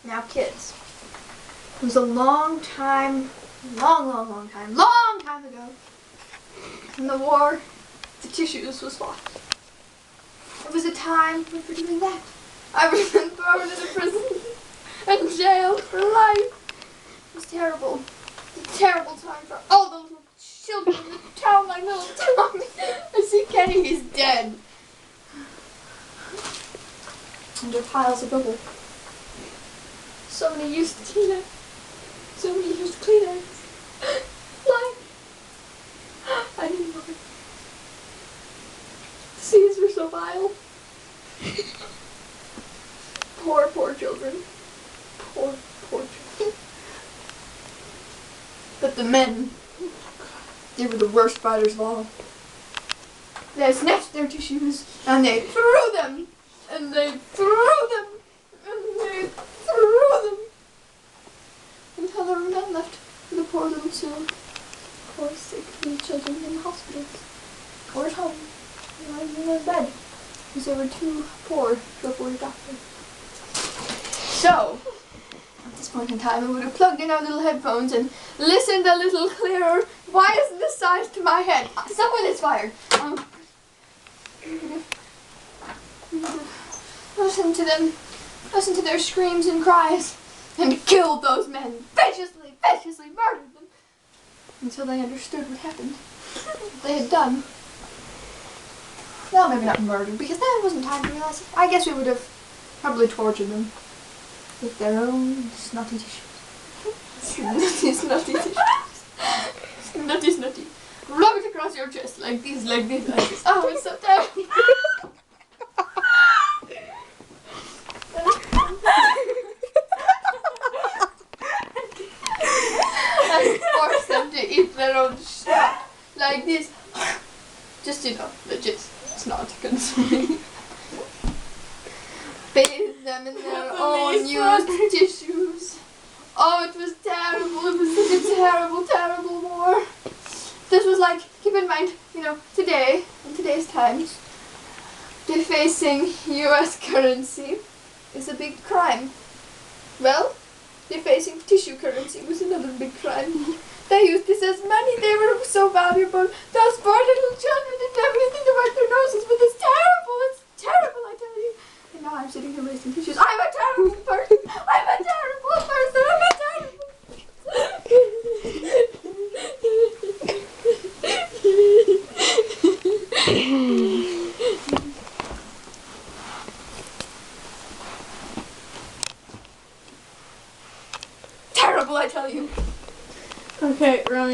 Now kids, it was a long time ago, in the war, the tissues was fought. It was a time when for doing that, I was then thrown into prison and jailed for life. It was terrible. It was a terrible time for all those little children in the town like little Tommy. I see Kenny, he's dead. Under piles of rubble. So many used Kleenex. So many used Kleenex. Life. I didn't know it. The seas were so vile. Poor, poor children. Poor, poor children. But the men, they were the worst fighters of all. They snatched their tissues and they threw them. And they threw them. And they threw them. Until there were none left for the poor little children. Poor sick little children in the hospitals. Or at home. Not even in bed. Because they were too poor to afford a doctor. So, at this point in time, I would have plugged in our little headphones and listened a little clearer. Why isn't this size to my head? Someone is fired. Listen to them. Listen to their screams and cries. And killed those men. Viciously, viciously murdered them. Until they understood what happened. What they had done. Well, maybe not murdered, because then it wasn't time to realize it. I guess we would have probably tortured them. With their own snotty tissues. Snotty tissues. Snotty. Rub it across your chest like this. Oh, it's so terrible. And force them to eat their own snot. Like this. Just, legit snot consuming. Bathe them in their own used tissues. Oh, it was terrible. It was such a terrible, terrible war. This was like, keep in mind, today, in today's times, defacing US currency is a big crime. Well, defacing tissue currency was another big crime. They used this as money. They were so valuable. Those poor little children didn't have anything to wipe their noses with. It's terrible. It's terrible, I tell you. And now I'm sitting here wasting tissues. I'm a terrible person. I'm a terrible person. I'm a terrible terrible, I tell you. Okay, Ronnie.